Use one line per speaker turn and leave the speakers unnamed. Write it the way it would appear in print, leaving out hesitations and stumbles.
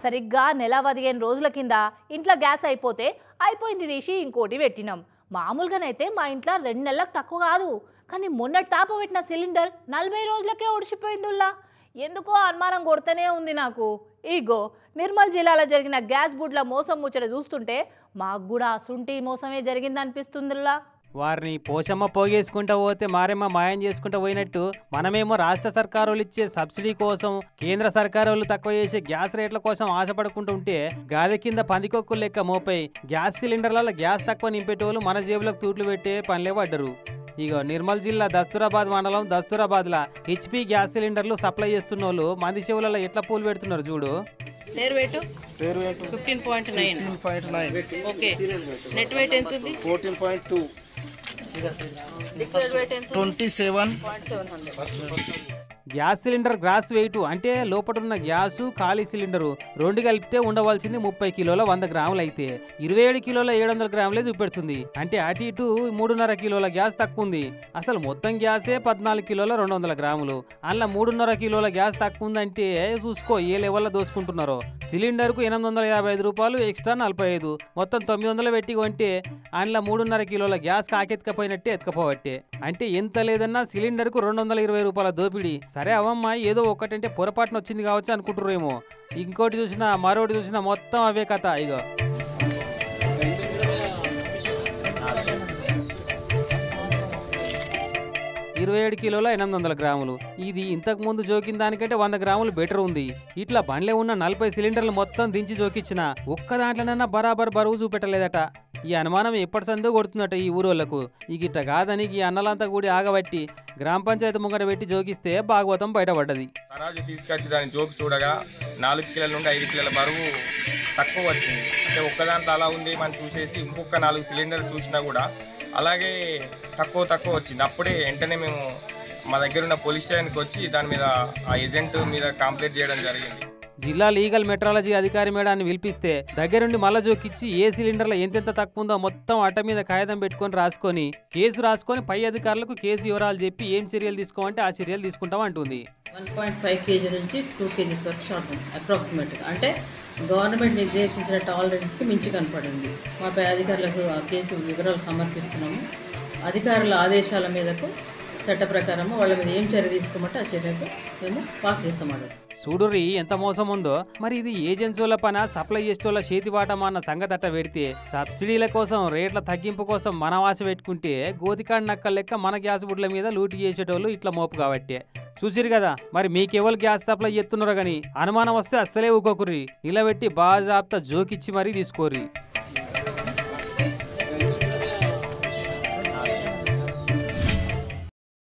సరిగ్గా నెల 15 రోజుల కింద ఇంట్లో గ్యాస్ అయిపోతే అయిపోయింది తీసి ఇంకోటి పెట్టినాం. మామూలుగానైతే మా ఇంట్లో 2 నెలలకు తక్కువ కాదు, కానీ మొన్నటి తాప పెట్టిన సిలిండర్ 40 రోజులకే ఒడిసిపోయిందిలా. ఎందుకో అనుమానం కొడుతూనే ఉంది నాకు. ఇగో నిర్మల్ జిల్లాలో జరిగిన గ్యాస్ బుడ్ల మోసం ముచ్చట చూస్తుంటే మాకు కూడా సుంటి మోసమే జరిగిందనిపిస్తుందిలా.
వారిని పోషమ్మ పోగేసుకుంటూ పోతే మారేమ్మ మాయం చేసుకుంటూ పోయినట్టు మనమేమో రాష్ట్ర సర్కారులు ఇచ్చే సబ్సిడీ కోసం, కేంద్ర సర్కారులు తక్కువ చేసే గ్యాస్ రేట్ల కోసం ఆశపడుకుంటూ ఉంటే గాది కింద పందికొక్కులు లెక్క మోపై గ్యాస్ సిలిండర్లలో గ్యాస్ తక్కువ నింపేటోళ్ళు మన జేబులకు తూట్లు పెట్టే పనిలే పడ్డరు. ఇగో నిర్మల్ జిల్లా దస్తూరాబాద్ మండలం దస్తూరాబాద్లో హెచ్పి గ్యాస్ సిలిండర్లు సప్లై చేస్తున్న వాళ్ళు మంది చెవులలో ఎట్లా పూలు పెడుతున్నారు చూడు.
పేరు వెయిట్ 15.9. ఓకే. నెట్ వెయిట్ ఎంత ఉంది?
14.2.
లిక్విడ్ వెయిట్ ఎంత?
27.700.
గ్యాస్ సిలిండర్ గ్రాస్ వెయిట్ అంటే లోపల ఉన్న గ్యాసు ఖాళీ సిలిండరు రెండు కలిపితే ఉండవలసింది 30 కిలోల 100 గ్రాములు అయితే 27 కిలోల 700 గ్రాములే చూపెడుతుంది. అంటే అటు ఇటు 3.5 కిలోల గ్యాస్ తక్కువ ఉంది. అసలు మొత్తం గ్యాసే 14 కిలోల 200 గ్రాములు. అందులో 3.5 కిలోల గ్యాస్ తక్కువ ఉందంటే చూసుకో ఏ లెవెల్లో దోసుకుంటున్నారో. సిలిండర్కు 855 రూపాయలు, ఎక్స్ట్రా 45, మొత్తం 900 పెట్టి కొంటే అందులో 3.5 కిలోల గ్యాస్ కాకెత్తుకపోయినట్టే ఎత్తుకపోవట్టే. అంటే ఎంత లేదన్నా సిలిండర్కు 220 రూపాయల దోపిడీ. సరే అవమ్మా ఏదో ఒకటంటే పొరపాటున వచ్చింది కావచ్చు అనుకుంటుర్రేమో. ఇంకోటి చూసినా మరోటి చూసినా మొత్తం అవే కథ. ఇగో 27 కిలోల 800 గ్రాములు. ఇది ఇంతకు ముందు జోకిన దానికంటే 100 గ్రాములు బెటర్ ఉంది. ఇట్లా బండ్లే ఉన్న 40 సిలిండర్లు మొత్తం దించి జోకిచ్చిన ఒక్క దాంట్లోనన్నా బరాబర్ బరువు చూపెట్టలేదట. ఈ అనుమానం ఎప్పటి సందో కొడుతుందట ఈ ఊరోళ్లకు. ఈ గిట్ట కాదని ఈ అన్నలంతా కూడి ఆగబట్టి గ్రామ పంచాయతీ ముంగట పెట్టి జోకిస్తే భాగవతం బయటపడ్డది.
తరాజు తీసుకొచ్చి దాన్ని జోకి చూడగా 4 కిలోల నుండి 5 కిలోల బరువు తక్కువ వచ్చింది. అంటే ఒక్కదాంట్లో అలా ఉంది మనం చూసేసి ఇంకొక 4 సిలిండర్లు చూసినా కూడా అలాగే తక్కువ వచ్చింది. అప్పుడే వెంటనే మేము మా దగ్గర ఉన్న పోలీస్ స్టేషన్కి వచ్చి దాని మీద ఆ ఏజెంట్ మీద కంప్లైంట్ చేయడం జరిగింది.
జిల్లా లీగల్ మెట్రాలజీ అధికారి మేడాన్ని పిలిపిస్తే దగ్గరుండి మళ్ళా జోకిచ్చి ఏ సిలిండర్లో ఎంతెంత తక్కువ ఉందో మొత్తం అట్ట మీద కాగితం పెట్టుకొని రాసుకొని కేసు రాసుకొని పై అధికారులకు కేసు వివరాలు చెప్పి ఏం చర్యలు తీసుకోమంటే ఆ చర్యలు తీసుకుంటాం అంటుంది.
1.5 kg నుంచి 2 kgs వరకు షార్ట్ ఉంది అప్రాక్సిమేట్గా. అంటే గవర్నమెంట్ నిర్దేశించిన టాలరెన్స్కి మించి కనపడింది. మా పై అధికారులకు ఆ కేసు వివరాలు సమర్పిస్తున్నాము. అధికారుల ఆదేశాల మీదకు చట్ట ప్రకారము వాళ్ళ మీద ఏం చర్య తీసుకోమంటే ఆ చర్యకు మేము పాస్ చేస్తామన్నారు.
చూడుర్రి ఎంత మోసం ఉందో. మరి ఇది ఏజెన్సీల పన సప్లై చేసేటోళ్ళ చేతివాటమా అన్న సంగతి అట్ట పెడితే సబ్సిడీల కోసం రేట్ల తగ్గింపు కోసం మన ఆశ పెట్టుకుంటే గోతికాడి నక్కల లెక్క మన గ్యాస్ బుడ్ల మీద లూటి చేసేటోళ్ళు ఇట్లా మోపు కాబట్టే. చూసిరు కదా మరి మీకెవరు గ్యాస్ సప్లై చేస్తున్నారో కానీ అనుమానం వస్తే అస్సలే ఊకోకుర్రి. నిలబెట్టి బాజాబ్తా జోకిచ్చి మరీ తీసుకోర్రి.